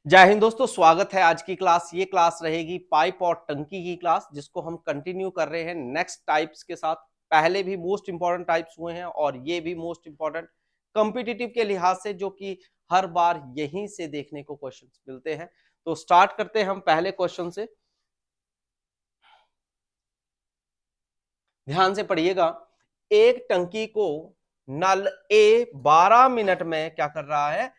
जय हिंद दोस्तों, स्वागत है आज की क्लास। ये क्लास रहेगी पाइप और टंकी की क्लास, जिसको हम कंटिन्यू कर रहे हैं नेक्स्ट टाइप्स के साथ। पहले भी मोस्ट इंपॉर्टेंट टाइप्स हुए हैं और ये भी मोस्ट इंपॉर्टेंट कॉम्पिटिटिव के लिहाज से, जो कि हर बार यहीं से देखने को क्वेश्चंस मिलते हैं। तो स्टार्ट करते हैं हम पहले क्वेश्चन से। ध्यान से पढ़िएगा। एक टंकी को नल ए 12 मिनट में क्या कर रहा है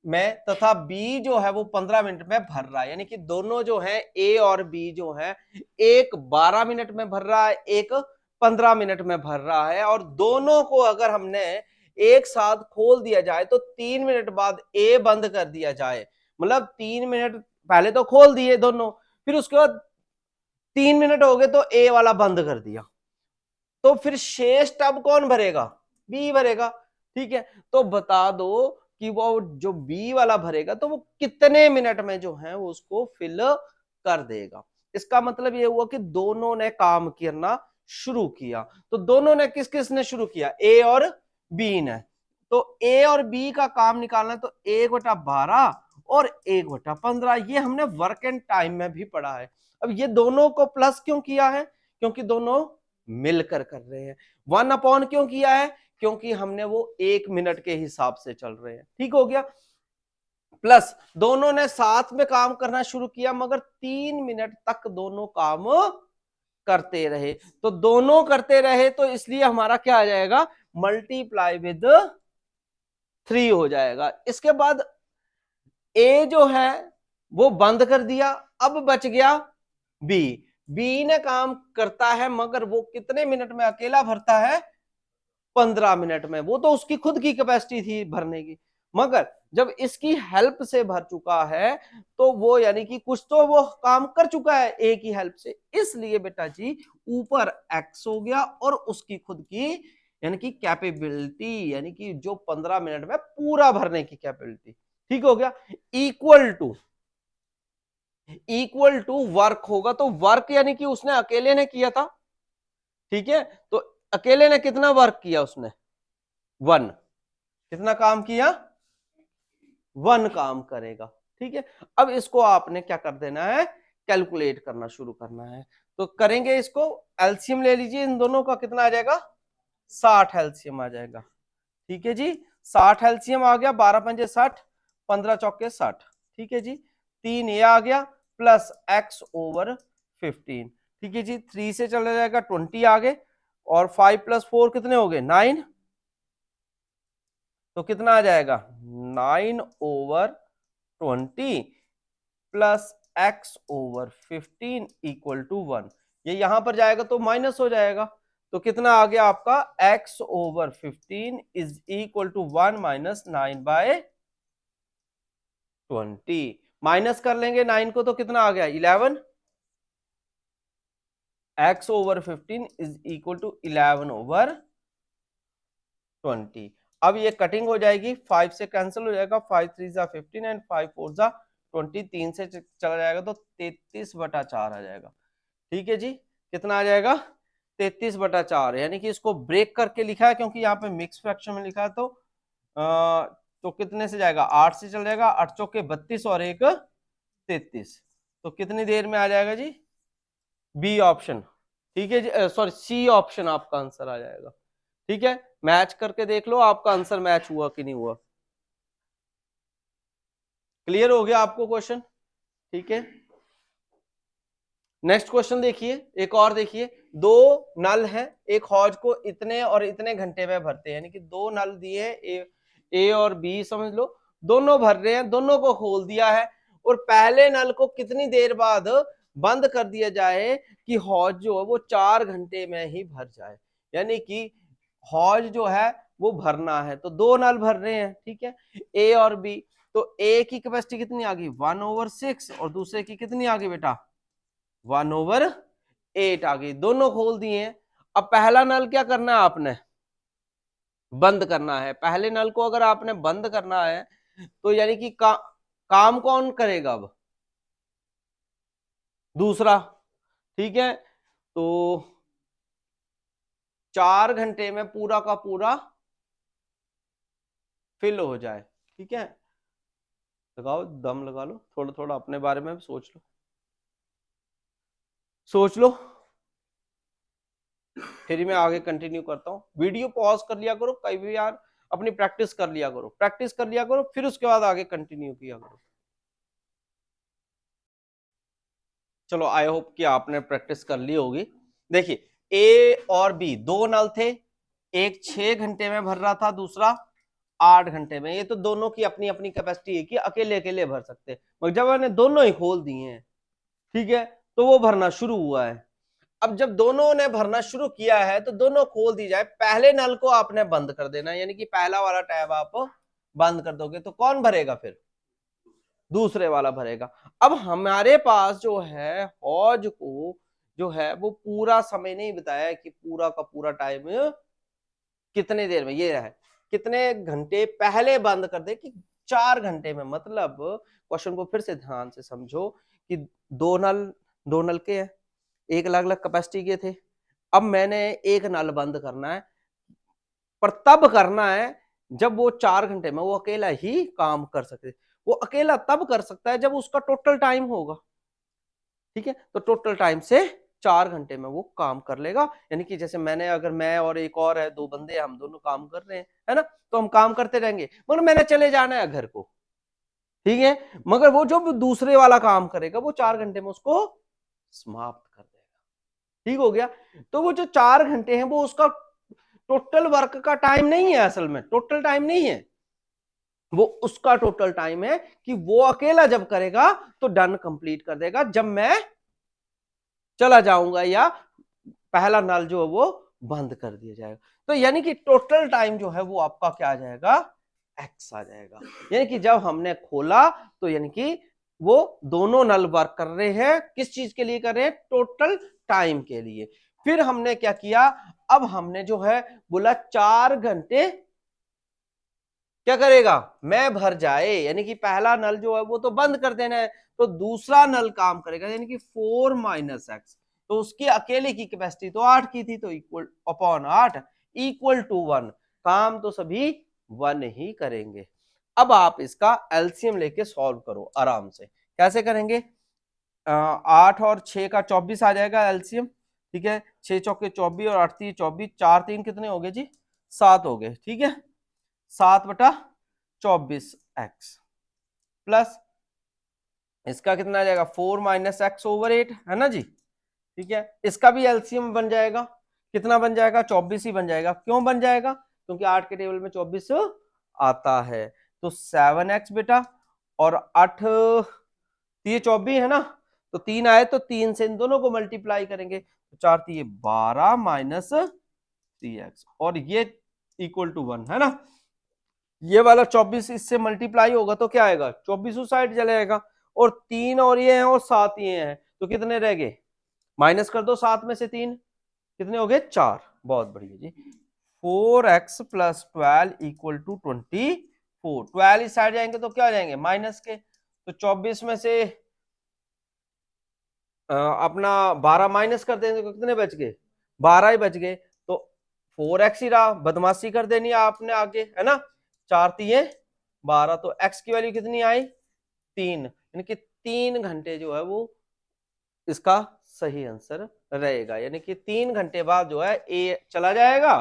में, तथा बी जो है वो 15 मिनट में भर रहा है। यानी कि दोनों जो है ए और बी जो है, एक 12 मिनट में भर रहा है, एक 15 मिनट में भर रहा है। और दोनों को अगर हमने एक साथ खोल दिया जाए तो 3 मिनट बाद ए बंद कर दिया जाए। मतलब 3 मिनट पहले तो खोल दिए दोनों, फिर उसके बाद 3 मिनट हो गए तो ए वाला बंद कर दिया, तो फिर शेष टब कौन भरेगा? बी भरेगा। ठीक है, तो बता दो कि वो जो बी वाला भरेगा तो वो कितने मिनट में जो है वो उसको फिल कर देगा। इसका मतलब ये हुआ कि दोनों ने काम करना शुरू किया। तो दोनों ने किस किस ने शुरू किया? ए और बी ने। तो ए और बी का काम निकालना, तो 1/12 और 1/15, ये हमने वर्क एंड टाइम में भी पढ़ा है। अब ये दोनों को प्लस क्यों किया है? क्योंकि दोनों मिलकर कर रहे हैं। 1 क्यों किया है? क्योंकि हमने वो 1 मिनट के हिसाब से चल रहे हैं। ठीक हो गया। प्लस दोनों ने साथ में काम करना शुरू किया, मगर 3 मिनट तक दोनों काम करते रहे। तो दोनों करते रहे, तो इसलिए हमारा क्या आ जाएगा? मल्टीप्लाई विद 3 हो जाएगा। इसके बाद ए जो है वो बंद कर दिया, अब बच गया बी। बी ने काम करता है, मगर वो कितने मिनट में अकेला भरता है? 15 मिनट में। वो तो उसकी खुद की कैपेसिटी थी भरने की, मगर जब इसकी हेल्प से भर चुका है तो वो यानी कि कुछ तो वो काम कर चुका है ए की हेल्प से। इसलिए बेटा जी ऊपर एक्स हो गया और उसकी खुद की यानी कि कैपेबिलिटी, यानी कि जो 15 मिनट में पूरा भरने की कैपेबिलिटी। ठीक हो गया। इक्वल टू वर्क होगा, तो वर्क यानी कि उसने अकेले ने किया था। ठीक है, तो अकेले ने कितना वर्क किया? उसने 1। कितना काम किया? 1 काम करेगा। ठीक है, अब इसको आपने क्या कर देना है? कैलकुलेट करना शुरू करना है। तो करेंगे इसको। एलसीएम ले लीजिए इन दोनों का। कितना आ जाएगा? 60 एलसीएम आ जाएगा। ठीक है जी, 60 एलसीएम आ गया। 12×5 = 60, 15×4 = 60। ठीक है जी, 3 ये आ गया प्लस x/15। ठीक है जी, 3 से चला जाएगा 20 आगे, और 5 + 4 कितने हो गए? 9। तो कितना आ जाएगा? 9/20 प्लस x/15 = 1। ये यहां पर जाएगा तो माइनस हो जाएगा। तो कितना आ गया आपका? x/15 = 1 - 9/20। माइनस कर लेंगे 9 को तो कितना आ गया? 11। x/15 = 11/20। अब ये कटिंग हो जाएगी, 5 से कैंसिल हो जाएगा, 5 3 = 15 एंड 5 4 = 20। 3 से चला जाएगा तो 33/4 आ जाएगा। ठीक है जी, कितना आ जाएगा? 33/4। यानी कि इसको ब्रेक करके लिखा है, क्योंकि यहाँ पे मिक्स फ्रैक्शन में लिखा है। तो कितने से जाएगा? 8 से चल जाएगा। 8 चौके 32 और 1 33। तो कितनी देर में आ जाएगा जी? B option. ठीक है जी, सॉरी सी ऑप्शन आपका आंसर आ जाएगा। ठीक है, मैच करके देख लो आपका आंसर मैच हुआ कि नहीं हुआ। क्लियर हो गया आपको क्वेश्चन? ठीक है, नेक्स्ट क्वेश्चन देखिए। एक और देखिए। दो नल है, एक हौज को इतने और इतने घंटे में भरते हैं। यानी कि दो नल दिए हैं, ए और बी समझ लो। दोनों भर रहे हैं, दोनों को खोल दिया है, और पहले नल को कितनी देर बाद बंद कर दिया जाए कि हौज जो है वो 4 घंटे में ही भर जाए। यानी कि हौज जो है वो भरना है, तो दो नल भर रहे हैं। ठीक है, ए और बी। तो ए की कैपेसिटी कितनी आ गई? 1/6, और दूसरे की कितनी आ गई बेटा? 1/8 आ गई। दोनों खोल दिए हैं। अब पहला नल क्या करना है आपने? बंद करना है। पहले नल को अगर आपने बंद करना है तो यानी कि काम कौन करेगा? अब दूसरा। ठीक है, तो 4 घंटे में पूरा का पूरा फिल हो जाए। ठीक है, लगाओ, दम लगा लो, थोड़ा थोड़ा अपने बारे में सोच लो, सोच लो, फिर मैं आगे कंटिन्यू करता हूँ। वीडियो पॉज कर लिया करो कई भी यार, अपनी प्रैक्टिस कर लिया करो, प्रैक्टिस कर लिया करो, फिर उसके बाद आगे कंटिन्यू किया करो। चलो आई होप कि आपने प्रैक्टिस कर ली होगी। देखिए ए और बी दो नल थे, एक 6 घंटे में भर रहा था, दूसरा 8 घंटे में। ये तो दोनों की अपनी अपनी कैपेसिटी है कि अकेले अकेले भर सकते हैं, मगर जब मैंने दोनों ही खोल दिए हैं, ठीक है, तो वो भरना शुरू हुआ है। अब जब दोनों ने भरना शुरू किया है तो दोनों खोल दी जाए, पहले नल को आपने बंद कर देना, यानी कि पहला वाला टैब आप बंद कर दोगे तो कौन भरेगा, फिर दूसरे वाला भरेगा। अब हमारे पास जो है हौज को जो है वो पूरा समय नहीं बताया कि पूरा का पूरा टाइम कितने देर में, ये है कितने घंटे पहले बंद कर दे कि 4 घंटे में। मतलब क्वेश्चन को फिर से ध्यान से समझो कि दो नल के हैं, एक अलग अलग कैपेसिटी के थे। अब मैंने एक नल बंद करना है, पर तब करना है जब वो 4 घंटे में वो अकेला ही काम कर सके। वो अकेला तब कर सकता है जब उसका टोटल टाइम होगा, ठीक है, तो टोटल टाइम से 4 घंटे में वो काम कर लेगा। यानी कि जैसे मैंने, अगर मैं और एक और है, दो बंदे, हम दोनों काम कर रहे हैं, है ना, तो हम काम करते रहेंगे, मगर मैंने चले जाना है घर को, ठीक है, मगर वो जो दूसरे वाला काम करेगा वो 4 घंटे में उसको समाप्त कर देगा। ठीक हो गया। तो वो जो 4 घंटे हैं वो उसका टोटल वर्क का टाइम नहीं है, असल में टोटल टाइम नहीं है, वो उसका टोटल टाइम है कि वो अकेला जब करेगा तो डन कंप्लीट कर देगा, जब मैं चला जाऊंगा या पहला नल जो है वो बंद कर दिया जाएगा। तो यानी कि टोटल टाइम जो है वो आपका क्या आ जाएगा, एक्स आ जाएगा। यानी कि जब हमने खोला तो यानी कि वो दोनों नल वर्क कर रहे हैं, किस चीज के लिए कर रहे हैं, टोटल टाइम के लिए। फिर हमने क्या किया, अब हमने जो है बोला 4 घंटे क्या करेगा, मैं भर जाए, यानी कि पहला नल जो है वो तो बंद कर देना है, तो दूसरा नल काम करेगा, यानी कि 4 - x, तो उसकी अकेले की कैपेसिटी तो 8 की थी, तो इक्वल अपॉन 8 इक्वल टू 1। काम तो सभी 1 ही करेंगे। अब आप इसका एलसीएम लेके सॉल्व करो आराम से। कैसे करेंगे, 8 और 6 का 24 आ जाएगा एलसीएम, ठीक है, 6 चौके 24 और 8 3 24, 4 3 कितने हो गए जी, 7 हो गए, ठीक है, 7/24x प्लस इसका कितना आ जाएगा, 4 - x/8, है ना जी, ठीक है। इसका भी एलसीएम बन जाएगा, कितना बन जाएगा, 24 ही बन जाएगा। क्यों बन जाएगा, क्योंकि 8 के टेबल में 24 आता है। तो 7x बेटा, और 8 ये 24 है ना, तो 3 आए तो 3 से इन दोनों को मल्टीप्लाई करेंगे, तो 4 3 12 - 3x, और ये इक्वल टू 1, है ना। ये वाला 24 इससे मल्टीप्लाई होगा तो क्या आएगा, 24 उस साइड चले जाएगा, और 3 और ये हैं और 7 ये हैं, तो कितने रह गए, माइनस कर दो 7 में से 3, कितने हो गए, 4। बहुत बढ़िया जी, 4x + 12 = 24। 12 इस साइड जाएंगे तो क्या हो जाएंगे, माइनस के, तो 24 में से अपना 12 माइनस कर देंगे तो कितने बच गए, 12 ही बच गए। तो 4x ही रहा, बदमाशी कर देनी है आपने आगे, है ना, 4 3 12, तो x की वैल्यू कितनी आई, 3, यानी कि 3 घंटे जो है वो इसका सही आंसर रहेगा। यानी कि 3 घंटे बाद जो है ए चला जाएगा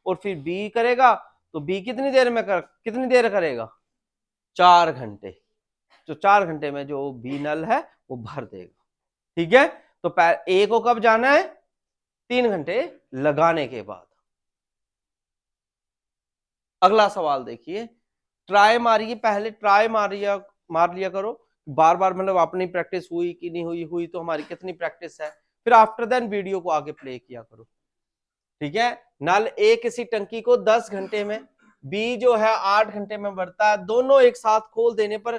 और फिर बी करेगा, तो बी कितनी देर करेगा, 4 घंटे, तो 4 घंटे में जो बी नल है वो भर देगा, ठीक है। तो ए को कब जाना है, 3 घंटे लगाने के बाद। अगला सवाल देखिए, ट्राई मारिए, पहले ट्राई मार लिया करो बार बार, मतलब अपनी प्रैक्टिस हुई कि नहीं हुई, हुई तो हमारी कितनी प्रैक्टिस है, फिर आफ्टर देन वीडियो को आगे प्ले किया करो, ठीक है। नल ए किसी टंकी को 10 घंटे में, बी जो है 8 घंटे में भरता है, दोनों एक साथ खोल देने पर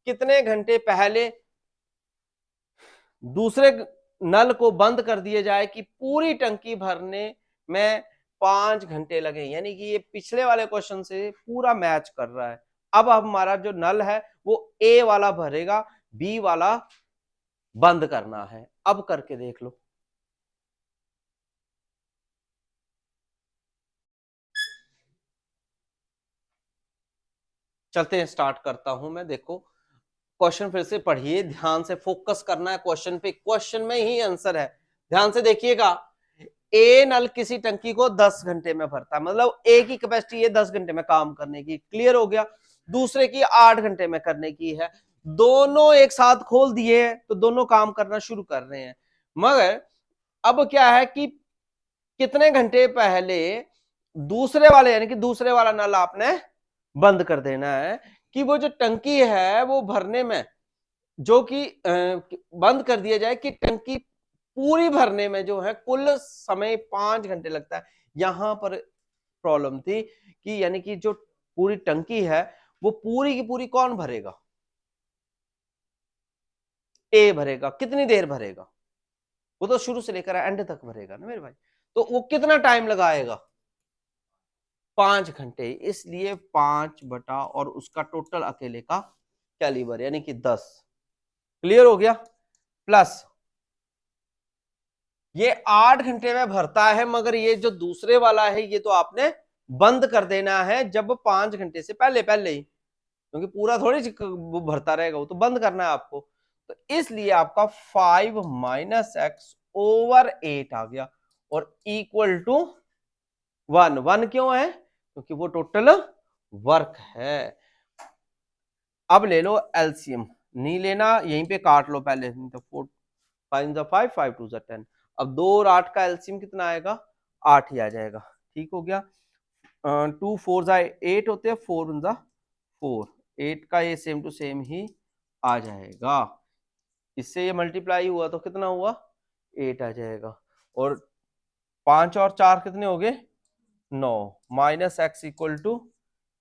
कितने घंटे पहले दूसरे नल को बंद कर दिया जाए कि पूरी टंकी भरने में 5 घंटे लगे। यानी कि ये पिछले वाले क्वेश्चन से पूरा मैच कर रहा है। अब हमारा जो नल है वो ए वाला भरेगा, बी वाला बंद करना है। अब करके देख लो, चलते हैं, स्टार्ट करता हूं मैं। देखो क्वेश्चन फिर से पढ़िए, ध्यान से फोकस करना है क्वेश्चन पे, क्वेश्चन में ही आंसर है। ध्यान से देखिएगा, ए नल किसी टंकी को 10 घंटे में भरता है, मतलब ए की कैपेसिटी है 10 घंटे में काम करने की, क्लियर हो गया। दूसरे की 8 घंटे में करने की है, दोनों एक साथ खोल दिए हैं तो दोनों काम करना शुरू कर रहे हैं। मगर अब क्या है कि कितने घंटे पहले दूसरे वाले, यानी कि दूसरे वाला नल आपने बंद कर देना है कि वो जो टंकी है वो भरने में, जो कि बंद कर दिया जाए कि टंकी पूरी भरने में जो है कुल समय 5 घंटे लगता है। यहां पर प्रॉब्लम थी कि यानी कि जो पूरी टंकी है वो पूरी की पूरी कौन भरेगा, ए भरेगा। कितनी देर भरेगा, वो तो शुरू से लेकर एंड तक भरेगा ना मेरे भाई, तो वो कितना टाइम लगाएगा, 5 घंटे। इसलिए 5 और उसका टोटल अकेले का कैलिबर यानी कि 10, क्लियर हो गया। प्लस ये 8 घंटे में भरता है, मगर ये जो दूसरे वाला है ये तो आपने बंद कर देना है जब 5 घंटे से पहले पहले ही, क्योंकि पूरा थोड़ी भरता रहेगा, वो तो बंद करना है आपको। तो इसलिए आपका 5 माइनस एक्स ओवर 8 आ गया और इक्वल टू 1। 1 क्यों है, क्योंकि वो टोटल वर्क है। अब ले लो एलसीएम, नहीं लेना यहीं पे काट लो पहले, तो 4 5 5 5 2 10। अब 2 और 8 का एलसीएम कितना आएगा, 8 ही आ जाएगा, ठीक हो गया। 2 4 8 होते हैं, 4 1 4, 8 का ये सेम टू सेम ही आ जाएगा। इससे ये मल्टीप्लाई हुआ तो कितना हुआ, 8 आ जाएगा। और 5 और 4 कितने हो गए, 9, माइनस एक्स इक्वल टू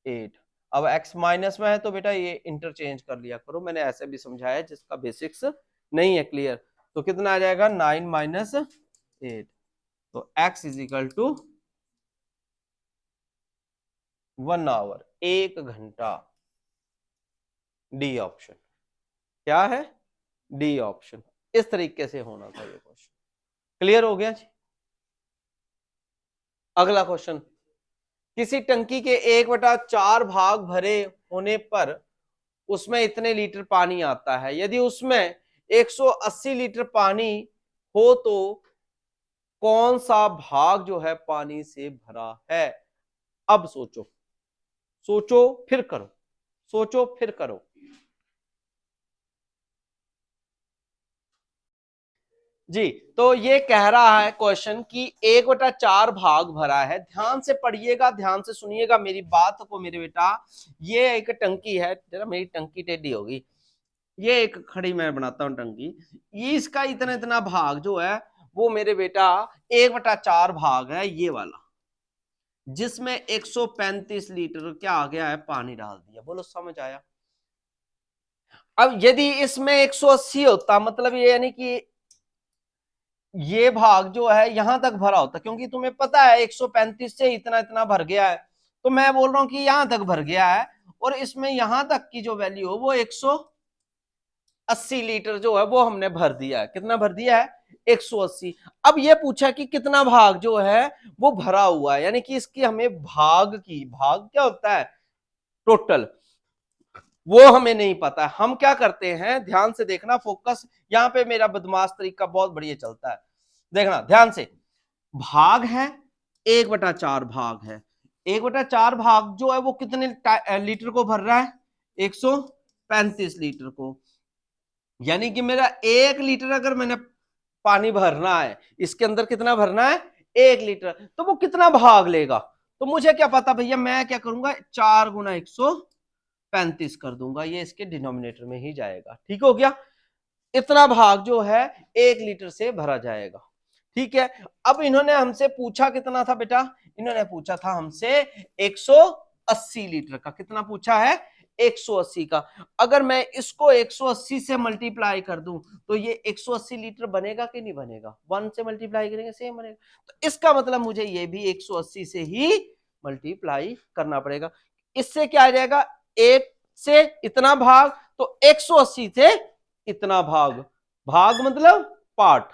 8। अब x माइनस में है तो बेटा ये इंटरचेंज कर लिया करो, मैंने ऐसे भी समझाया जिसका बेसिक्स नहीं है क्लियर। तो कितना आ जाएगा, 9 माइनस 8, तो x is equal to 1 hour, 1 घंटा। डी ऑप्शन, क्या है, डी ऑप्शन। इस तरीके से होना था ये क्वेश्चन, क्लियर हो गया जी। अगला क्वेश्चन, किसी टंकी के 1/4 भाग भरे होने पर उसमें इतने लीटर पानी आता है, यदि उसमें 180 लीटर पानी हो तो कौन सा भाग जो है पानी से भरा है। अब सोचो, सोचो फिर करो, सोचो फिर करो। जी, तो ये कह रहा है क्वेश्चन कि 1/4 भाग भरा है। ध्यान से पढ़िएगा, ध्यान से सुनिएगा मेरी बात को मेरे बेटा। ये एक टंकी है, जरा मेरी टंकी टेढ़ी होगी, ये एक खड़ी मैं बनाता हूं टंकी, ये इसका इतना इतना भाग जो है वो मेरे बेटा 1/4 भाग है ये वाला, जिसमें 135 लीटर क्या आ गया है, पानी डाल दिया। बोलो समझ आया। अब यदि इसमें 180 होता, मतलब ये यानी कि ये भाग जो है यहां तक भरा होता, क्योंकि तुम्हें पता है 135 से इतना इतना भर गया है, तो मैं बोल रहा हूं कि यहां तक भर गया है, और इसमें यहां तक की जो वैल्यू हो वो 180 लीटर जो है वो हमने भर दिया है। कितना भर दिया है, 180। अब ये पूछा कि कितना भाग जो है वो भरा हुआ है, यानी कि इसकी हमें भाग की, भाग क्या होता है, टोटल, वो हमें नहीं पता। हम क्या करते हैं, ध्यान से देखना, फोकस, यहां पे मेरा बदमाश तरीका बहुत बढ़िया चलता है, देखना ध्यान से। भाग है 1/4 भाग है, 1/4 भाग जो है वो कितने लीटर को भर रहा है, 135 लीटर को। यानी कि मेरा 1 लीटर अगर मैंने पानी भरना है, इसके अंदर कितना भरना है, 1 लीटर, तो वो कितना भाग लेगा। तो मुझे क्या पता भैया, मैं क्या करूंगा, 4 गुना 135 कर दूंगा, ये इसके डिनोमिनेटर में ही जाएगा, ठीक हो गया। इतना भाग जो है 1 लीटर से भरा जाएगा, ठीक है। अब इन्होंने हमसे पूछा कितना था बेटा, इन्होंने पूछा था हमसे 180 लीटर का। कितना पूछा है, 180 का। अगर मैं इसको 180 से मल्टीप्लाई कर दूं तो ये 180 लीटर बनेगा कि नहीं बनेगा, 1 से मल्टीप्लाई करेंगे सेम बनेगा, तो इसका मतलब मुझे ये भी 180 से ही मल्टीप्लाई करना पड़ेगा। इससे क्या आ जाएगा, 1 से इतना भाग, तो 180 से इतना भाग, भाग मतलब पार्ट।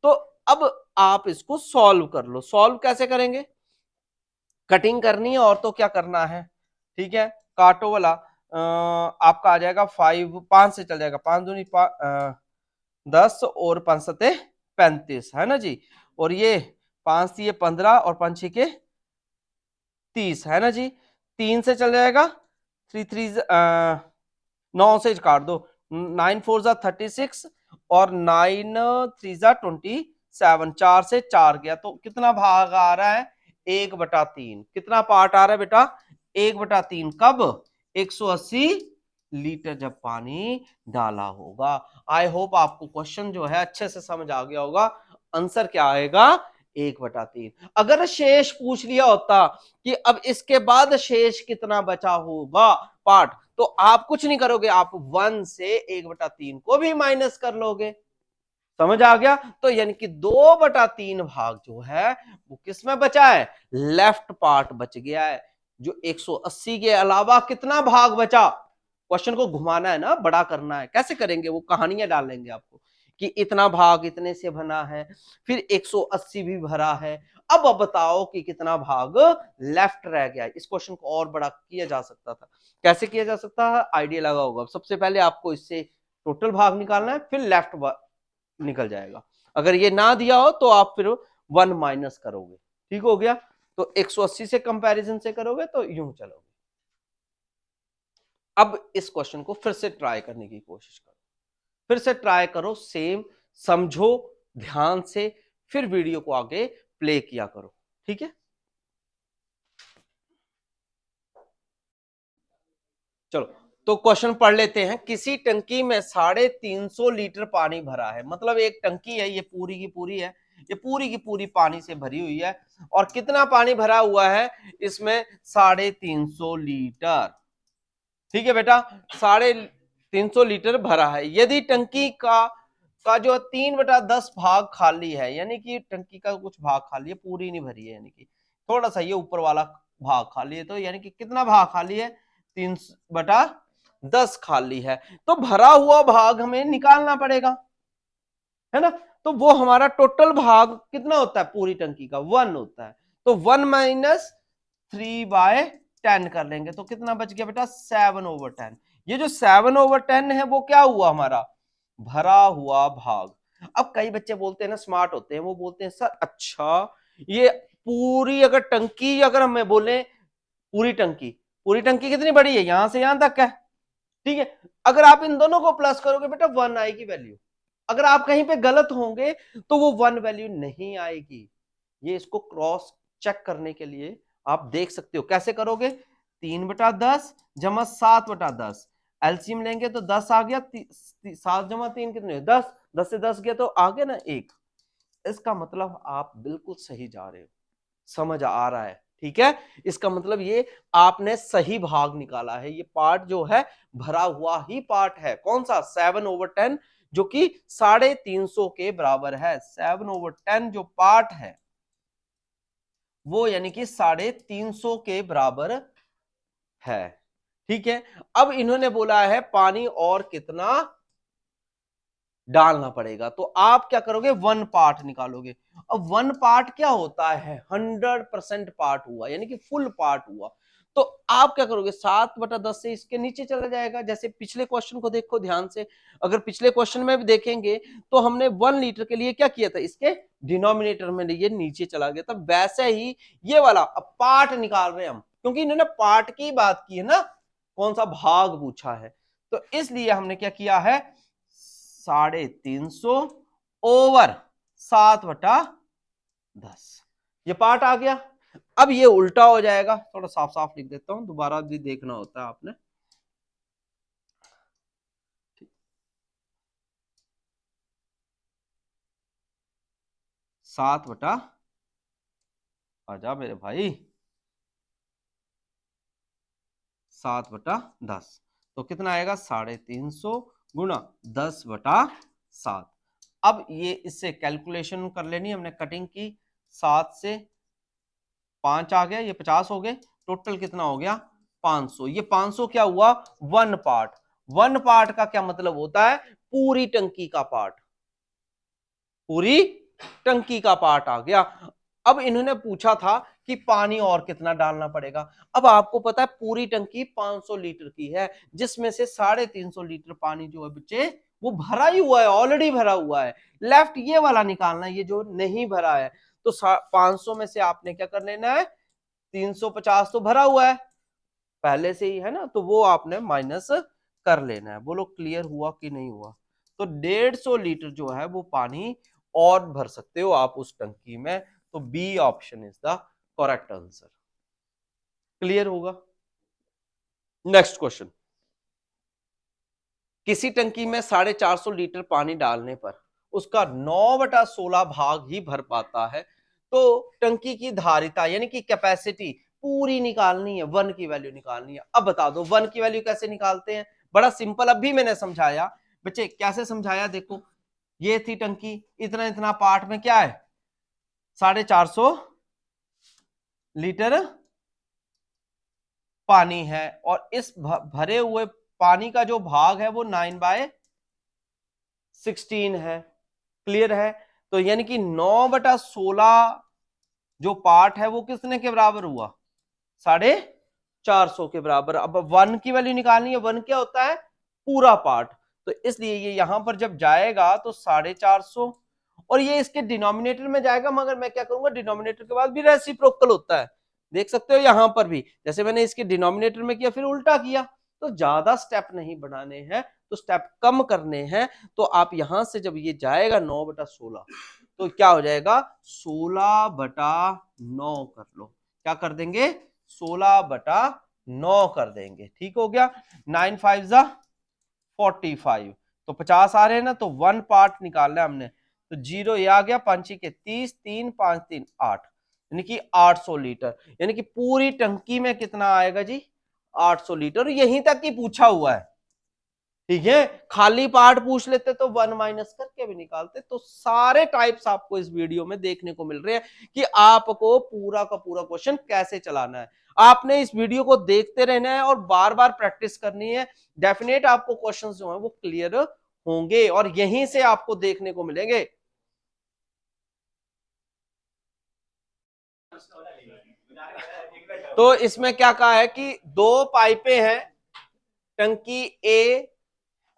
तो अब आप इसको सॉल्व कर लो। सॉल्व कैसे करेंगे, कटिंग करनी है और तो क्या करना है, ठीक है, काटो वाला। आपका आ जाएगा 5 से चल जाएगा, 5 दूनी 10 और 5 सते 35 है ना जी। और ये 5 से 15 और 5 6 के 30 है ना जी। 3 से चल जाएगा 9 से काट दो, 9 4 जा 36 और 9 3 जा 27, 4 से 4 गया तो कितना भाग आ रहा है 1/3। कितना पार्ट आ रहा है बेटा 1/3। कब 180 लीटर जब पानी डाला होगा। आई होप आपको क्वेश्चन जो है अच्छे से समझ आ गया होगा। आंसर क्या आएगा 1/3। अगर शेष पूछ लिया होता कि अब इसके बाद शेष कितना बचा होगा पार्ट, तो आप कुछ नहीं करोगे, आप 1 से 1/3 को भी माइनस कर लोगे। समझ आ गया। तो यानी कि 2/3 भाग जो है वो किस में बचा है, लेफ्ट पार्ट बच गया है। जो 180 के अलावा कितना भाग बचा, क्वेश्चन को घुमाना है ना, बड़ा करना है। कैसे करेंगे, वो कहानियां डाल लेंगे आपको कि इतना भाग इतने से बना है, फिर 180 भी भरा है। अब बताओ कि कितना भाग लेफ्ट रह गया है। इस क्वेश्चन को और बड़ा किया जा सकता था। कैसे किया जा सकता है, आइडिया लगा होगा। सबसे पहले आपको इससे टोटल भाग निकालना है, फिर लेफ्ट निकल जाएगा। अगर ये ना दिया हो तो आप फिर 1 माइनस करोगे। ठीक हो गया। तो 180 से कंपैरिजन से करोगे तो यूं चलोगे। अब इस क्वेश्चन को फिर से ट्राई करने की कोशिश करो, फिर से ट्राई करो, सेम समझो ध्यान से, फिर वीडियो को आगे प्ले किया करो। ठीक है, चलो तो क्वेश्चन पढ़ लेते हैं। किसी टंकी में 350 लीटर पानी भरा है, मतलब एक टंकी है, ये पूरी की पूरी है, ये पूरी की पूरी पानी से भरी हुई है। और कितना पानी भरा हुआ है इसमें 350 लीटर। ठीक है बेटा, 350 लीटर भरा है। यदि टंकी का जो 3/10 भाग खाली है, यानी कि टंकी का कुछ भाग खाली है, पूरी नहीं भरी है, यानी कि थोड़ा सा ये ऊपर वाला भाग खाली है, तो यानी कि कितना भाग खाली है 3/10 खाली है। तो भरा हुआ भाग हमें निकालना पड़ेगा, है ना। तो वो हमारा टोटल भाग कितना होता है पूरी टंकी का 1 होता है। तो 1 माइनस 3/10 कर लेंगे तो कितना बच गया बेटा 7/10। ये जो 7/10 है वो क्या हुआ हमारा भरा हुआ भाग। अब कई बच्चे बोलते हैं ना, स्मार्ट होते हैं, वो बोलते हैं सर अच्छा ये पूरी अगर टंकी, अगर हमें बोले पूरी टंकी कितनी बड़ी है, यहां से यहां तक है, ठीक है। अगर आप इन दोनों को प्लस करोगे बेटा 1 आएगी वैल्यू। अगर आप कहीं पे गलत होंगे तो वो 1 वैल्यू नहीं आएगी। ये इसको क्रॉस चेक करने के लिए आप देख सकते हो। कैसे करोगे, 3/10 जमा 7/10, एलसीएम लेंगे तो 10 आ गया, 7 जमा 3 कितने 10, 10 से 10 गया तो आ गया ना 1। इसका मतलब आप बिल्कुल सही जा रहे हो, समझ आ रहा है, ठीक है। इसका मतलब ये आपने सही भाग निकाला है। ये पार्ट जो है भरा हुआ ही पार्ट है। कौन सा 7/10, जो कि 350 के बराबर है। 7/10 जो पार्ट है वो यानी कि 350 के बराबर है, ठीक है। अब इन्होंने बोला है पानी और कितना डालना पड़ेगा, तो आप क्या करोगे 1 पार्ट निकालोगे। अब 1 पार्ट क्या होता है 100% पार्ट हुआ, यानी कि फुल पार्ट हुआ। तो आप क्या करोगे 7/10 से इसके नीचे चला जाएगा। जैसे पिछले क्वेश्चन को देखो ध्यान से, अगर पिछले क्वेश्चन में भी देखेंगे तो हमने 1 लीटर के लिए क्या किया था, इसके डिनोमिनेटर में ये नीचे चला गया था। वैसे ही ये वाला अब पार्ट निकाल रहे हैं हम, क्योंकि इन्होंने पार्ट की बात की है ना, कौन सा भाग पूछा है, तो इसलिए हमने क्या किया है 350 ओवर 7/10, ये पार्ट आ गया। अब ये उल्टा हो जाएगा, थोड़ा साफ साफ लिख देता हूं, दोबारा भी देखना होता है आपने। 7 आजा मेरे भाई 7/10, तो कितना आएगा 350 गुना 10/7। अब ये इससे कैलकुलेशन कर लेनी हमने, कटिंग की, 7 से 5 आ गया, ये 50 हो गए, टोटल कितना हो गया 500। ये 500 क्या हुआ 1 पार्ट। 1 पार्ट का क्या मतलब होता है पूरी टंकी का पार्ट, पूरी टंकी का पार्ट आ गया। अब इन्होंने पूछा था कि पानी और कितना डालना पड़ेगा। अब आपको पता है पूरी टंकी 500 लीटर की है, जिसमें से 350 लीटर पानी जो है बच्चे वो भरा ही हुआ है, ऑलरेडी भरा हुआ है। लेफ्ट ये वाला निकालना है, ये जो नहीं भरा है। तो 500 में से आपने क्या कर लेना है, 350 तो भरा हुआ है पहले से ही है ना, तो वो आपने माइनस कर लेना है। बोलो क्लियर हुआ कि नहीं हुआ? तो 150 लीटर जो है वो पानी और भर सकते हो आप उस टंकी में। तो B option is the correct answer. Clear होगा? नेक्स्ट क्वेश्चन, किसी टंकी में 450 लीटर पानी डालने पर उसका 9/16 भाग ही भर पाता है, तो टंकी की धारिता यानी कि कैपेसिटी पूरी निकालनी है, वन की वैल्यू निकालनी है। अब बता दो वन की वैल्यू कैसे निकालते हैं? बड़ा सिंपल, अभी मैंने समझाया बच्चे। कैसे समझाया? देखो, ये थी टंकी, इतना इतना पार्ट में क्या है, 450 लीटर पानी है, और इस भरे हुए पानी का जो भाग है वो 9/16 है। क्लियर है? तो यानी कि 9/16 जो पार्ट है वो कितने के बराबर हुआ, 450 के बराबर। अब वन की वैल्यू निकालनी है, वन क्या होता है, पूरा पार्ट। तो इसलिए ये यहां पर जब जाएगा तो 450, और ये इसके डिनोमिनेटर में जाएगा, मगर मैं क्या करूंगा, डिनोमिनेटर के बाद भी रेसिप्रोकल होता है। देख सकते हो यहां पर भी, जैसे मैंने इसके डिनोमिनेटर में किया फिर उल्टा किया। तो ज्यादा स्टेप नहीं बढ़ाने हैं, तो स्टेप कम करने हैं। तो आप यहां से जब ये जाएगा 9/16, तो क्या हो जाएगा, 16/9 कर लो। क्या कर देंगे, 16/9 कर देंगे। ठीक हो गया। 9 5 जा 45, तो 50 आ रहे हैं ना, तो वन पार्ट निकालना है हमने। तो 0 ये आ गया, 5 के 30, 3 5 3 8, यानी कि 800 लीटर। यानी कि पूरी टंकी में कितना आएगा जी, 800 लीटर। यहीं तक ही पूछा हुआ है। ठीक है, खाली पार्ट पूछ लेते तो वन माइनस करके भी निकालते। तो सारे टाइप्स आपको इस वीडियो में देखने को मिल रहे हैं कि आपको पूरा का पूरा क्वेश्चन कैसे चलाना है। आपने इस वीडियो को देखते रहना है और बार बार प्रैक्टिस करनी है। डेफिनेट आपको क्वेश्चंस जो है वो क्लियर होंगे और यहीं से आपको देखने को मिलेंगे। तो इसमें क्या कहा है कि दो पाइपें हैं, टंकी ए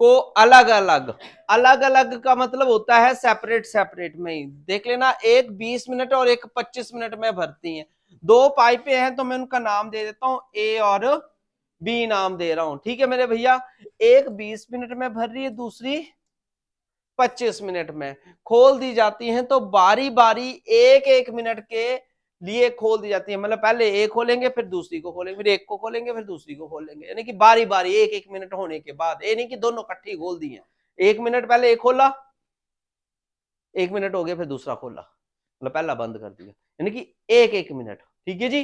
को अलग अलग, अलग अलग का मतलब होता है सेपरेट सेपरेट में ही। देख लेना, एक 20 मिनट और एक 25 मिनट में भरती हैं। दो पाइपें हैं तो मैं उनका नाम दे देता हूं, ए और बी नाम दे रहा हूं। ठीक है मेरे भैया, एक 20 मिनट में भर रही है, दूसरी 25 मिनट में। खोल दी जाती हैं तो बारी बारी एक एक मिनट के लिए खोल दी जाती है। मतलब पहले एक खोलेंगे, फिर दूसरी को खोलेंगे, फिर एक को खोलेंगे, फिर दूसरी को खोलेंगे। यानी कि बारी बारी एक एक मिनट होने के बाद, ये नहीं कि दोनों इकट्ठी खोल दी हैं। 1 मिनट पहले एक खोला, 1 मिनट हो गया, फिर दूसरा खोला, मतलब पहला बंद कर दिया, यानी कि एक एक मिनट। ठीक है जी।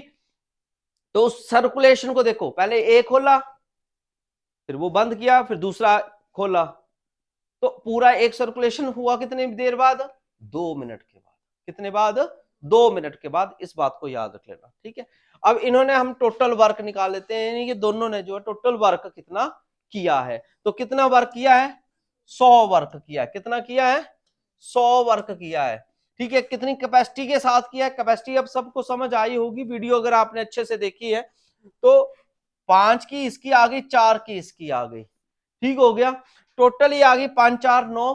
तो सर्कुलेशन को देखो, पहले एक खोला, फिर वो बंद किया, फिर दूसरा खोला, तो पूरा एक सर्कुलेशन हुआ कितने देर बाद, 2 मिनट के बाद। कितने बाद, 2 मिनट के बाद। इस बात को याद रख लेना। ठीक है, अब इन्होंने, हम टोटल वर्क निकाल लेते हैं, यानी कि दोनों ने जो है टोटल वर्क कितना किया है। तो कितना वर्क किया है, 100 वर्क किया है। कितना किया है, 100 वर्क किया है। ठीक है, कितनी कैपेसिटी के साथ किया है, कैपेसिटी अब सबको समझ आई होगी, वीडियो अगर आपने अच्छे से देखी है तो। 5 की इसकी आ गई, 4 की इसकी आ गई। ठीक हो गया, टोटल ये आ गई 5 4 9।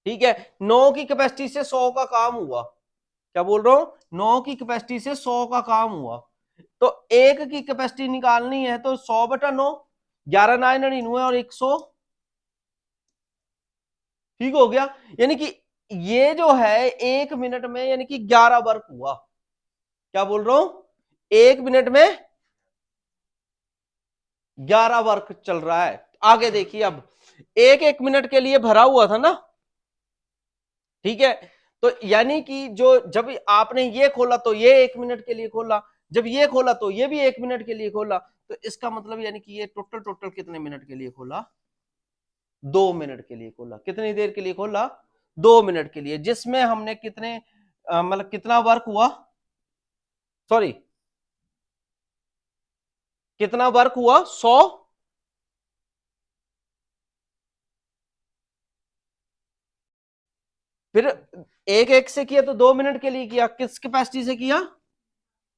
ठीक है, 9 की कैपेसिटी से 100 का काम हुआ। क्या बोल रहा हूं, 9 की कैपेसिटी से 100 का काम हुआ। तो एक की कैपेसिटी निकालनी है तो 100/9, 11 9 99 और 100। ठीक हो गया, यानी कि ये जो है 1 मिनट में यानी कि 11 वर्क हुआ। क्या बोल रहा हूं, 1 मिनट में 11 वर्क चल रहा है। आगे देखिए, अब एक एक मिनट के लिए भरा हुआ था ना। ठीक है, तो यानी कि जो जब आपने ये खोला तो ये 1 मिनट के लिए खोला, जब ये खोला तो ये भी 1 मिनट के लिए खोला। तो इसका मतलब यानी कि ये टोटल टोटल कितने मिनट के लिए खोला, 2 मिनट के लिए खोला। कितनी देर के लिए खोला, 2 मिनट के लिए, जिसमें हमने कितने मतलब कितना वर्क हुआ, सॉरी कितना वर्क हुआ, 100। फिर एक एक से किया तो 2 मिनट के लिए किया, किस कैपेसिटी से किया,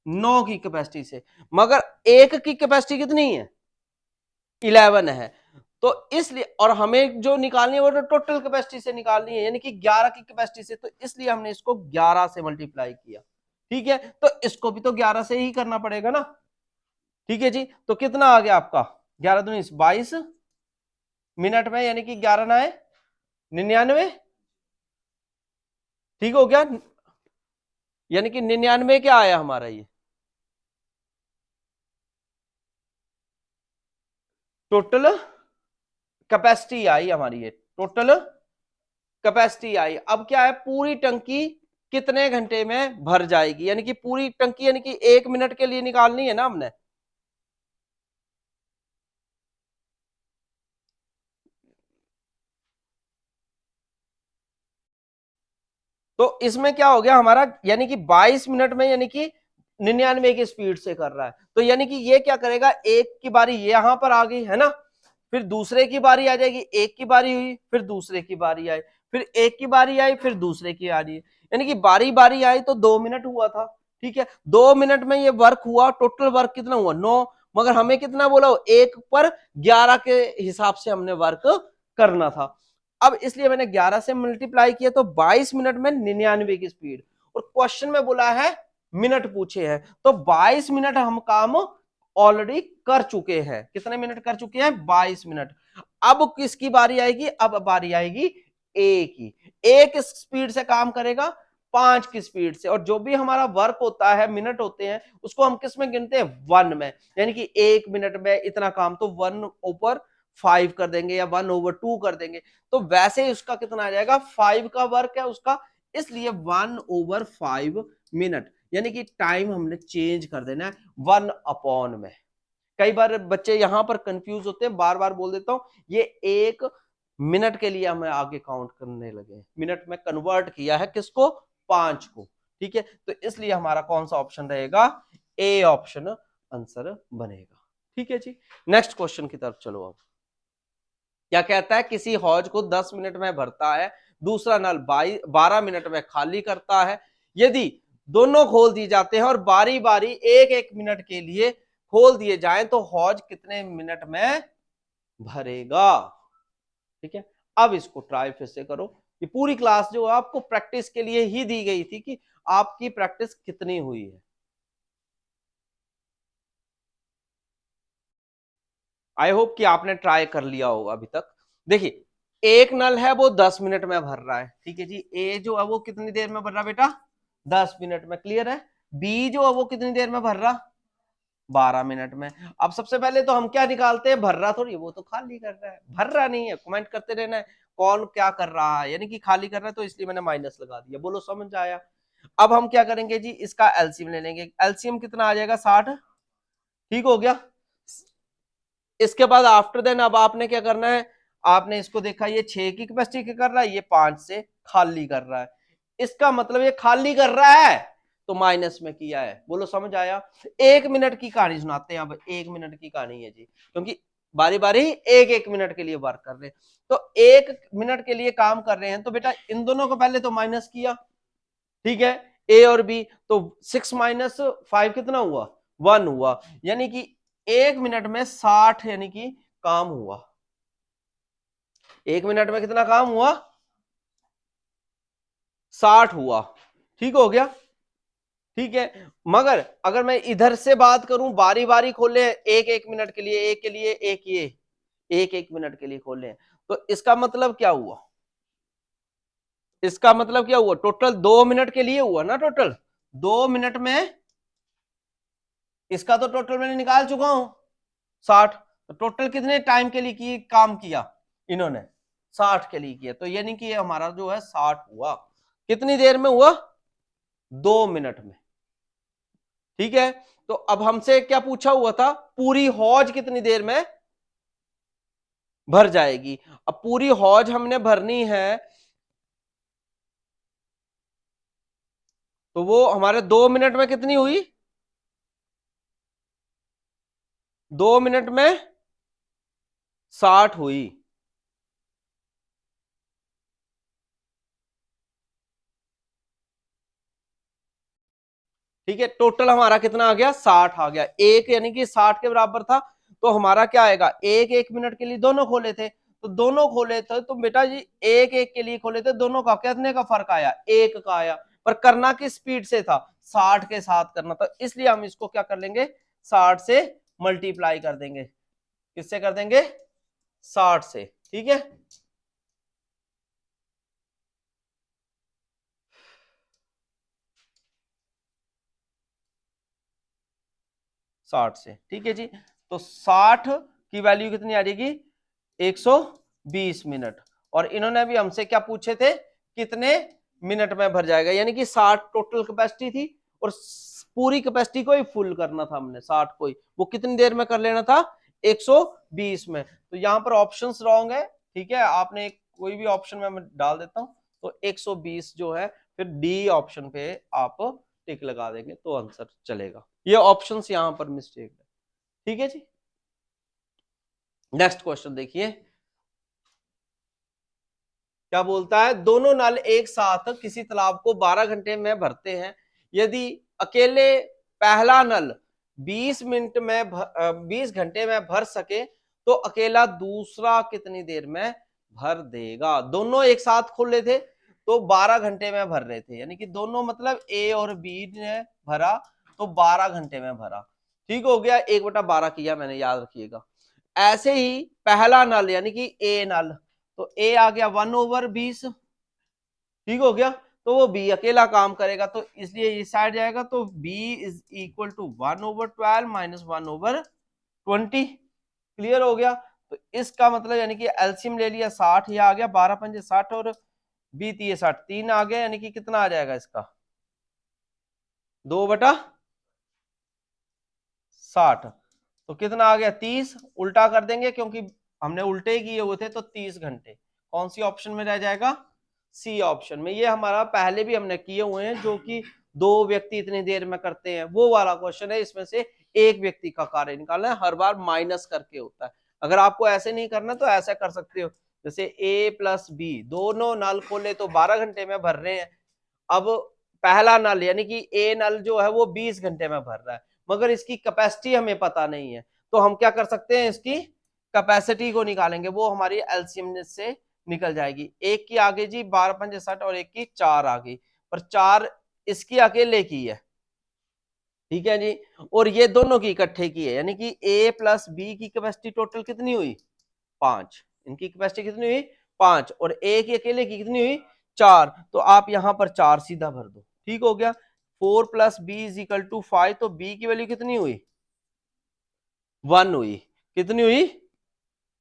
9 की कैपेसिटी से, मगर एक की कैपेसिटी कितनी है, 11 है। तो इसलिए, और हमें जो निकालनी है वो तो टोटल कैपेसिटी से निकालनी है, यानी कि 11 की कैपेसिटी से, तो इसलिए हमने इसको 11 से मल्टीप्लाई किया। ठीक है, तो इसको भी तो 11 से ही करना पड़ेगा ना। ठीक है जी, तो कितना आ गया आपका, 11 दूनी 22 मिनट में, यानी कि 11 ना है 99। ठीक हो गया, यानी कि 99 क्या आया हमारा ये टोटल कैपेसिटी आई हमारी, ये टोटल कैपेसिटी आई। अब क्या है, पूरी टंकी कितने घंटे में भर जाएगी, यानी कि पूरी टंकी, यानी कि 1 मिनट के लिए निकालनी है ना हमने। तो इसमें क्या हो गया हमारा, यानी कि 22 मिनट में, यानी कि 99 की स्पीड से कर रहा है। तो यानी कि ये क्या करेगा, एक की बारी यहां पर आ गई है ना, फिर दूसरे की बारी आ जाएगी, एक की बारी हुई, फिर दूसरे की बारी आई, फिर एक की बारी आई, फिर दूसरे की आ रही है, यानी कि बारी बारी आई तो 2 मिनट हुआ था। ठीक है, 2 मिनट में ये वर्क हुआ, टोटल वर्क कितना हुआ, 9, मगर हमें कितना बोला, एक पर 11 के हिसाब से हमने वर्क करना था। अब इसलिए मैंने 11 से मल्टीप्लाई किया, तो 22 मिनट में 99 की स्पीड, और क्वेश्चन में बोला है मिनट पूछे हैं, तो 22 मिनट हम काम ऑलरेडी कर चुके हैं। कितने मिनट कर चुके हैं, 22 मिनट। अब किसकी बारी आएगी, अब बारी आएगी ए की। एक स्पीड से काम करेगा, 5 की स्पीड से, और जो भी हमारा वर्क होता है, मिनट होते हैं, उसको हम किस में गिनते हैं, 1 में, यानी कि 1 मिनट में इतना काम, तो 1/5 कर देंगे या 1/2 कर देंगे। तो वैसे ही उसका कितना आ जाएगा, 5 का वर्क है उसका, इसलिए 1/5 मिनट, यानी कि टाइम हमने चेंज कर देना है 1 में। कई बार बच्चे यहां पर कंफ्यूज होते हैं, बार बार बोल देता हूं, ये 1 मिनट के लिए हमें आगे काउंट करने लगे, मिनट में कन्वर्ट किया है किसको, 5 को। ठीक है, तो इसलिए हमारा कौन सा ऑप्शन रहेगा, ए ऑप्शन आंसर बनेगा। ठीक है जी, नेक्स्ट क्वेश्चन की तरफ चलो। अब क्या कहता है, किसी हौज को 10 मिनट में भरता है, दूसरा नल 12 मिनट में खाली करता है। यदि दोनों खोल दिए जाते हैं और बारी बारी एक एक मिनट के लिए खोल दिए जाएं, तो हौज कितने मिनट में भरेगा। ठीक है, अब इसको ट्राई फिर से करो। ये पूरी क्लास जो आपको प्रैक्टिस के लिए ही दी गई थी, कि आपकी प्रैक्टिस कितनी हुई है। आई होप कि आपने ट्राई कर लिया होगा अभी तक। देखिए, एक नल है वो 10 मिनट में भर रहा है। ठीक है जी, ए जो है वो कितनी देर में भर रहा है बेटा, 10 मिनट में, क्लियर है। बी जो है वो कितनी देर में भर रहा, 12 मिनट में। अब सबसे पहले तो हम क्या निकालते हैं, भर रहा थोड़ी, वो तो खाली कर रहा है, भर रहा नहीं है, कमेंट करते रहना है कौन क्या कर रहा है, यानी कि खाली कर रहा है, तो इसलिए मैंने माइनस लगा दिया। बोलो समझ आया। अब हम क्या करेंगे जी, इसका एलसीएम ले लेंगे। एलसीएम कितना आ जाएगा, 60। ठीक हो गया। इसके बाद आफ्टर देन अब आपने क्या करना है, आपने इसको देखा, ये 6 की कैपेसिटी की कर रहा है, ये 5 से खाली कर रहा है, इसका मतलब ये खाली कर रहा है, तो माइनस में किया है। बोलो समझ आया। 1 मिनट की कहानी सुनाते हैं अब, 1 मिनट की कहानी है जी, क्योंकि बारी बारी एक एक मिनट के लिए वर्क कर रहे हैं, तो 1 मिनट के लिए काम कर रहे हैं, तो बेटा इन दोनों को पहले तो माइनस किया। ठीक है, ए और बी, तो 6 - 5 कितना हुआ, 1 हुआ, यानी कि 1 मिनट में 60, यानी कि काम हुआ। 1 मिनट में कितना काम हुआ, 60 हुआ। ठीक हो गया। ठीक है, मगर अगर मैं इधर से बात करूं, बारी बारी खोले, एक एक मिनट के लिए, एक के लिए, एक ये एक एक मिनट के लिए खोले, तो इसका मतलब क्या हुआ, इसका मतलब क्या हुआ, टोटल 2 मिनट के लिए हुआ ना, टोटल 2 मिनट में, इसका तो टोटल मैंने निकाल चुका हूं 60, तो टोटल कितने टाइम के लिए की काम किया इन्होंने, 60 के लिए किया, तो यानी कि ये हमारा जो है 60 हुआ, कितनी देर में हुआ, 2 मिनट में। ठीक है, तो अब हमसे क्या पूछा हुआ था, पूरी हौज कितनी देर में भर जाएगी। अब पूरी हौज हमने भरनी है, तो वो हमारे 2 मिनट में कितनी हुई, 2 मिनट में 60 हुई। ठीक है, टोटल हमारा कितना आ गया 60 आ गया, एक यानी कि 60 के बराबर था, तो हमारा क्या आएगा, एक एक मिनट के लिए दोनों खोले थे, तो दोनों खोले थे तो बेटा जी एक एक के लिए खोले थे, दोनों का कितने का फर्क आया, एक का आया, पर करना किस स्पीड से था, 60 के साथ करना था, इसलिए हम इसको क्या कर लेंगे 60 से मल्टीप्लाई कर देंगे, किससे कर देंगे 60 से, ठीक है। साठ से, ठीक है जी, तो 60 की वैल्यू कितनी आ जाएगी 120 मिनट, और इन्होंने भी हमसे क्या पूछे थे कितने मिनट में भर जाएगा, यानी कि 60 टोटल कैपेसिटी थी और पूरी कैपेसिटी को ही फुल करना था हमने, 60 को ही वो कितनी देर में कर लेना था 120 में, तो यहां पर ऑप्शंस रॉन्ग है, ठीक है, आपने कोई भी ऑप्शन में मैं डाल देता हूं, तो 120 जो है फिर डी ऑप्शन पे आप टिक लगा देंगे तो आंसर चलेगा, ये ऑप्शंस यहां पर मिस्टेक है, ठीक है जी। नेक्स्ट क्वेश्चन देखिए क्या बोलता है, दोनों नल एक साथ किसी तालाब को 12 घंटे में भरते हैं, यदि अकेले पहला नल 20 मिनट में 20 घंटे में भर सके तो अकेला दूसरा कितनी देर में भर देगा, दोनों एक साथ खोले थे तो 12 घंटे में भर रहे थे, यानी कि दोनों मतलब ए और बी ने भरा तो 12 घंटे में भरा, ठीक हो गया, 1/12 किया मैंने, याद रखिएगा। ऐसे ही पहला नल यानी कि ए नल, तो ए आ गया 1/20, ठीक हो गया, तो वो बी अकेला काम करेगा, तो इसलिए ये साइड जाएगा, तो B is equal to 1/12 minus 1/20, clear हो गया, तो इसका मतलब यानी कि एलसीएम ले लिया 60, यह आ गया 12 पंजे 60 और बी 60, 3 आ गया, यानी कि कितना आ जाएगा इसका 2/60, तो कितना आ गया 30, उल्टा कर देंगे क्योंकि हमने उल्टे किए हुए थे, तो 30 घंटे कौन सी ऑप्शन में रह जाएगा, सी ऑप्शन में, ये हमारा पहले भी हमने किए हुए हैं, जो कि दो व्यक्ति इतनी देर में करते हैं वो वाला क्वेश्चन है, इसमें से एक व्यक्ति का कार्य निकालना है, हर बार माइनस करके होता है, अगर आपको ऐसे नहीं करना तो ऐसा कर सकते हो, जैसे ए प्लस बी दोनों नल खोले तो 12 घंटे में भर रहे हैं, अब पहला नल यानी कि ए नल जो है वो 20 घंटे में भर रहा है, मगर इसकी कैपेसिटी हमें पता नहीं है, तो हम क्या कर सकते हैं इसकी कैपेसिटी को निकालेंगे, वो हमारी एलसीएम से निकल जाएगी, एक की आगे जी 12 पंजे 60 और एक की 4 आ गई, पर 4 इसकी अकेले की है, ठीक है जी, और ये दोनों की इकट्ठे की है, यानी कि ए प्लस बी की कैपेसिटी टोटल कितनी हुई 5, इनकी कैपेसिटी कितनी हुई 5, और ए की अकेले की कितनी हुई 4, तो आप यहां पर 4 सीधा भर दो, ठीक हो गया, 4 plus B is equal to 5, तो बी की वैल्यू कितनी हुई 1 हुई, कितनी हुई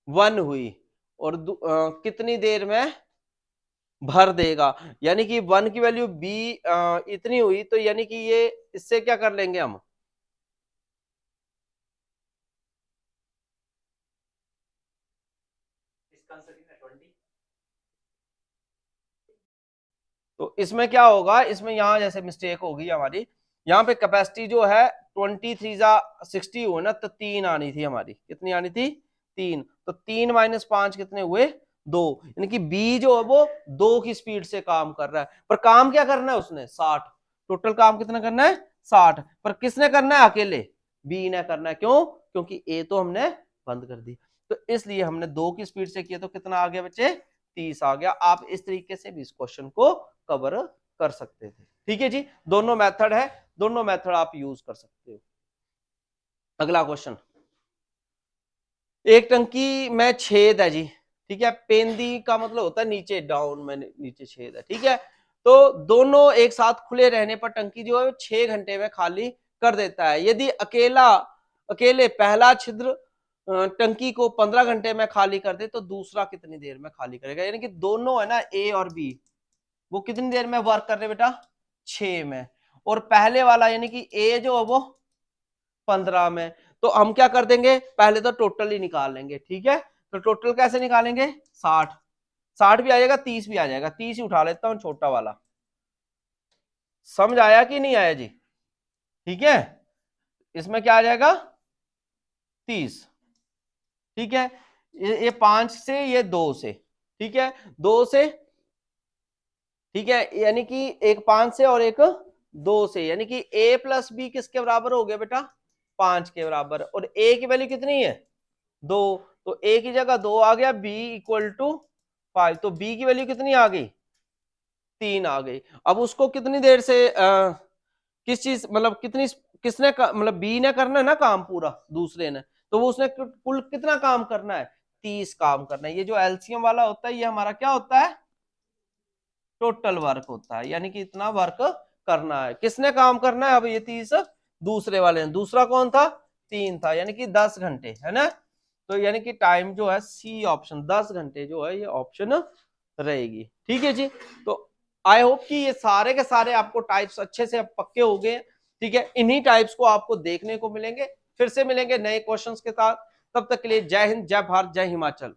1 हुई, और कितनी देर में भर देगा, यानी कि 1 की वैल्यू बी इतनी हुई, तो यानी कि ये इससे क्या कर लेंगे हम, तो इसमें क्या होगा, इसमें यहां जैसे मिस्टेक होगी हमारी, यहाँ पे कैपेसिटी जो है 23 हुए ना, तो 3 आनी थी हमारी, कितनी आनी थी 3, तो 3 - 5 कितने हुए 2, यानी कि बी जो है वो 2 की स्पीड से काम कर रहा है, पर काम क्या करना है उसने 60, टोटल काम कितना करना है 60, पर किसने करना है अकेले बी ने करना है, क्यों, क्योंकि ए तो हमने बंद कर दी, तो इसलिए हमने 2 की स्पीड से किया, तो कितना आ गया बच्चे 30 आ गया, आप इस तरीके से भी इस क्वेश्चन को कवर कर सकते थे, ठीक है जी, दोनों मेथड है, दोनों मेथड आप यूज कर सकते हो। अगला क्वेश्चन, एक टंकी में छेद है जी, ठीक है, पेंदी का मतलब होता है नीचे, डाउन में नीचे छेद है, ठीक है, तो दोनों एक साथ खुले रहने पर टंकी जो है 6 घंटे में खाली कर देता है, यदि अकेले पहला छिद्र टंकी को 15 घंटे में खाली कर दे तो दूसरा कितनी देर में खाली करेगा, यानी कि दोनों है ना ए और बी, वो कितनी देर में वर्क कर रहे बेटा 6 में, और पहले वाला यानी कि ए जो है वो 15 में, तो हम क्या कर देंगे पहले तो टोटल ही निकाल लेंगे, ठीक है, तो टोटल कैसे निकालेंगे 60, 60 भी आ जाएगा 30 भी आ जाएगा, 30 ही उठा लेता हूं छोटा वाला, समझ आया कि नहीं आया जी, ठीक है, इसमें क्या आ जाएगा 30, ठीक है, ये 5 से ये 2 से, ठीक है 2 से, ठीक है, यानी कि एक 5 से और एक 2 से, यानी कि a प्लस बी किसके बराबर हो गया बेटा, 5 के बराबर। और a की वैल्यू कितनी है, 2, तो a की जगह 2 आ गया, b इक्वल टू 5, तो b की वैल्यू कितनी आ गई, 3 आ गई। अब उसको कितनी देर से किस चीज मतलब कितनी किसने मतलब बी ने करना है ना काम पूरा दूसरे ने, तो वो उसने कुल कितना काम करना है, 30 काम करना है। ये जो एलसीएम वाला होता है ये हमारा क्या होता है, टोटल वर्क होता है, यानी कि इतना वर्क करना है। किसने काम करना है, अब ये 30 दूसरे वाले ने, दूसरा कौन था, 3 था, यानी कि 10 घंटे है ना। तो यानी कि टाइम जो है सी ऑप्शन 10 घंटे जो है ये ऑप्शन रहेगी। ठीक है जी। तो आई होप कि ये सारे के सारे आपको टाइप्स अच्छे से पक्के हो गए। ठीक है, इन्हीं टाइप्स को आपको देखने को मिलेंगे। फिर से मिलेंगे नए क्वेश्चंस के साथ, तब तक के लिए जय हिंद, जय भारत, जय हिमाचल।